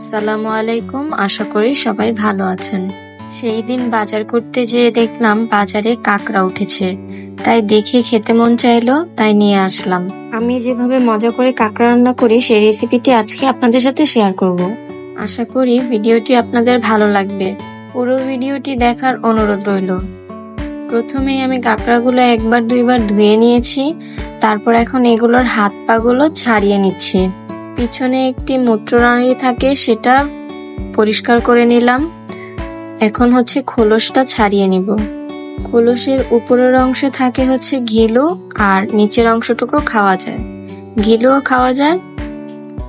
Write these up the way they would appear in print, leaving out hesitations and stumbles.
আসসালামু আলাইকুম। আশা করি সবাই ভালো আছেন। সেই দিন বাজার করতে যেয়ে দেখলাম বাজারে কাঁকড়া উঠেছে, তাই দেখে খেতে মন চাইলো, তাই নিয়ে আসলাম। আমি যেভাবে মজা করে কাঁকড়া রান্না করি সেই রেসিপিটি আজকে আপনাদের সাথে শেয়ার করব। আশা করি ভিডিওটি আপনাদের ভালো লাগবে। পুরো ভিডিওটি দেখার অনুরোধ রইল। প্রথমেই আমি কাঁকড়াগুলো একবার দুইবার ধুয়ে নিয়েছি, তারপর এখন এগুলোর হাত পাগুলো ছাড়িয়ে নিচ্ছি। পিছনে একটি মূত্রনালী থাকে, সেটা পরিষ্কার করে নিলাম। এখন হচ্ছে খোলসটা ছাড়িয়ে নিব। খোলসের উপরের অংশে থাকে হচ্ছে ঘিলু, আর নিচের অংশটুকু খাওয়া যায়। ঘিলুও খাওয়া যায়,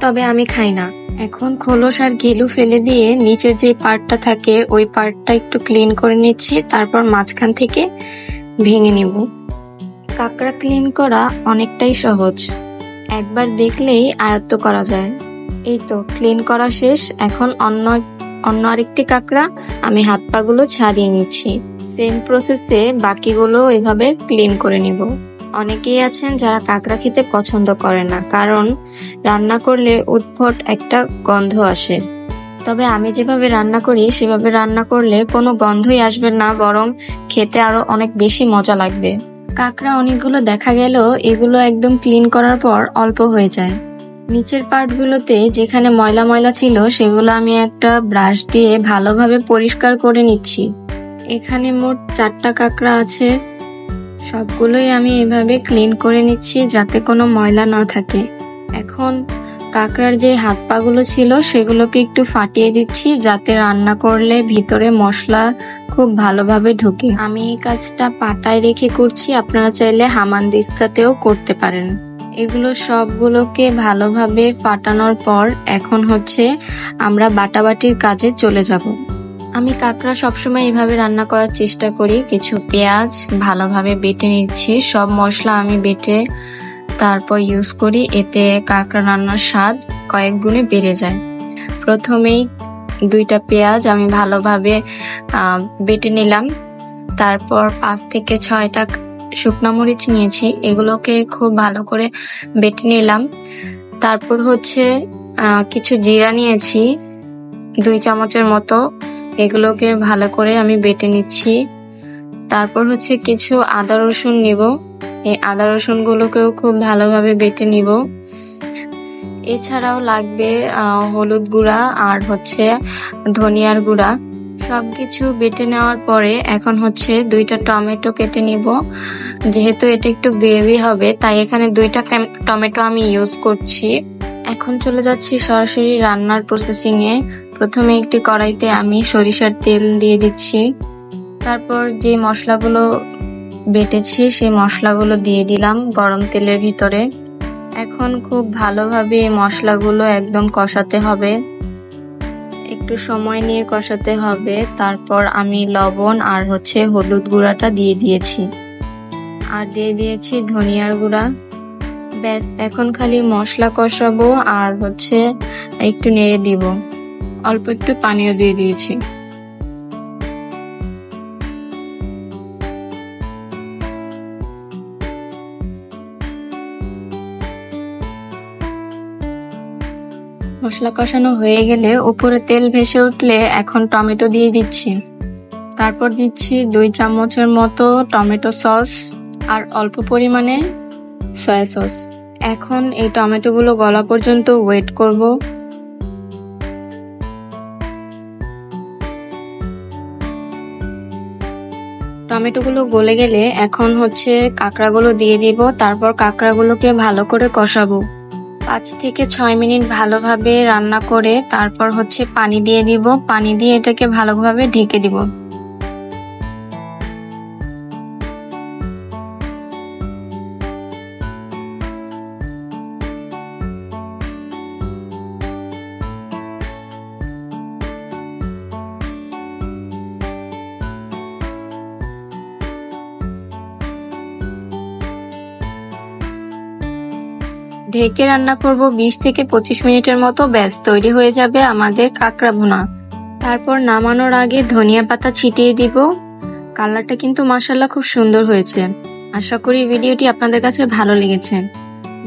তবে আমি খাই না। এখন খোলস আর ঘিলু ফেলে দিয়ে নিচের যে পার্টটা থাকে ওই পার্টটা একটু ক্লিন করে নিচ্ছি, তারপর মাঝখান থেকে ভেঙে নিব। কাঁকড়া ক্লিন করা অনেকটাই সহজ, একবার দেখলেই আয়ত্ত করা যায়। এই তো ক্লিন করা শেষ। এখন অন্য আরেকটি কাঁকড়া আমি হাত পাগুলো ছাড়িয়ে নিচ্ছি। সেম প্রসেসে বাকিগুলো এভাবে ক্লিন করে নিব। অনেকেই আছেন যারা কাঁকড়া খেতে পছন্দ করে না, কারণ রান্না করলে উদ্ভট একটা গন্ধ আসে। তবে আমি যেভাবে রান্না করি সেভাবে রান্না করলে কোনো গন্ধই আসবে না, বরং খেতে আরো অনেক বেশি মজা লাগবে। কাঁকড়া অনেকগুলো দেখা গেল, এগুলো একদম ক্লিন করার পর অল্প হয়ে যায়। নিচের পার্টগুলোতে যেখানে ময়লা ময়লা ছিল সেগুলো আমি একটা ব্রাশ দিয়ে ভালোভাবে পরিষ্কার করে নিচ্ছি। এখানে মোট 4টা কাঁকড়া আছে, সবগুলোই আমি এভাবে ক্লিন করে নিচ্ছি যাতে কোনো ময়লা না থাকে। এখন কাঁকড়ার যে হাত পাগুলো ছিল সেগুলোকে একটু ফাটিয়ে দিচ্ছি, যাতে রান্না করলে ভিতরে মশলা খুব ভালোভাবে ঢোকে। আমি এই কাজটা পাটায় রেখে করছি, আপনারা চাইলে হামানদিস্তাতেও করতে পারেন। এগুলো সবগুলোকে ভালোভাবে ফাটানোর পর এখন হচ্ছে আমরা বাটাবাটির কাজে চলে যাব। আমি কাঁকড়া সবসময় এইভাবে রান্না করার চেষ্টা করি। কিছু পেঁয়াজ ভালোভাবে বেটে নিচ্ছি, সব মশলা আমি বেটে তারপর ইউজ করি, এতে কাঁকড়া রান্নার স্বাদ কয়েক গুণে বেড়ে যায়। প্রথমেই 2টা পেঁয়াজ আমি ভালোভাবে বেটে নিলাম, তারপর 5 থেকে 6টা শুকনা মরিচ নিয়েছি, এগুলোকে খুব ভালো করে বেটে নিলাম। তারপর হচ্ছে কিছু জিরা নিয়েছি 2 চামচের মতো, এগুলোকে ভালো করে আমি বেটে নিচ্ছি। তারপর হচ্ছে কিছু আদা রসুন নিব, এই আদা রসুন গুলোকেও খুব ভালোভাবে বেটে নিব। এছাড়াও লাগবে হলুদ গুঁড়া আর হচ্ছে ধনিয়ার গুঁড়া। সবকিছু বেটে নেওয়ার পরে এখন হচ্ছে 2টা টমেটো কেটে নিব। যেহেতু এটা একটু গ্রেভি হবে তাই এখানে 2টা টমেটো আমি ইউজ করছি। এখন চলে যাচ্ছি সরাসরি রান্নার প্রসেসিং এ। প্রথমে একটি কড়াইতে আমি সরিষার তেল দিয়ে দিচ্ছি, তারপর যে মশলাগুলো বেটেছি সেই মশলাগুলো দিয়ে দিলাম গরম তেলের ভিতরে। এখন খুব ভালোভাবে এই মশলাগুলো একদম কষাতে হবে, একটু সময় নিয়ে কষাতে হবে। তারপর আমি লবণ আর হচ্ছে হলুদ গুঁড়াটা দিয়ে দিয়েছি, আর দিয়ে দিয়েছি ধনিয়ার গুঁড়া। ব্যাস, এখন খালি মশলা কষাবো আর হচ্ছে একটু নেড়ে দিব। অল্প একটু পানিও দিয়ে দিয়েছি। মশলা কষানো হয়ে গেলে উপরে তেল ভেসে উঠলে এখন টমেটো দিয়ে দিচ্ছি। তারপর দিচ্ছি 2 চামচের মতো টমেটো সস আর অল্প পরিমাণে সয়া সস। এখন এই টমেটোগুলো গলা পর্যন্ত ওয়েট করব। টমেটোগুলো গলে গেলে এখন হচ্ছে কাঁকড়াগুলো দিয়ে দিব, তারপর কাঁকড়াগুলোকে ভালো করে কষাবো। 5 থেকে 6 মিনিট ভালোভাবে রান্না করে তারপর হচ্ছে পানি দিয়ে দিব। পানি দিয়ে এটাকে ভালোভাবে ঢেকে দিব। ঢেকে রান্না করব 20 থেকে 25 মিনিটের মতো। ব্যাস, তৈরি হয়ে যাবে আমাদের কাঁকড়া ভুনা। তারপর নামানোর আগে ধনিয়া পাতা ছিটিয়ে দিব। কালারটা কিন্তু মাশাআল্লাহ খুব সুন্দর হয়েছে। আশা করি ভিডিওটি আপনাদের কাছে ভালো লেগেছে।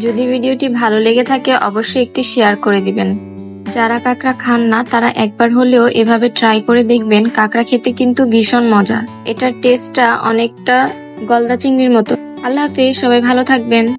যদি ভিডিওটি ভালো লেগে থাকে অবশ্যই একটি শেয়ার করে দিবেন। যারা কাঁকড়া খান না তারা একবার হলেও এভাবে ট্রাই করে দেখবেন। কাঁকড়া খেতে কিন্তু ভীষণ মজা। এটার টেস্টটা অনেকটা গলদা চিংড়ির মতো। আল্লাহ হাফেজ, সবাই ভালো থাকবেন।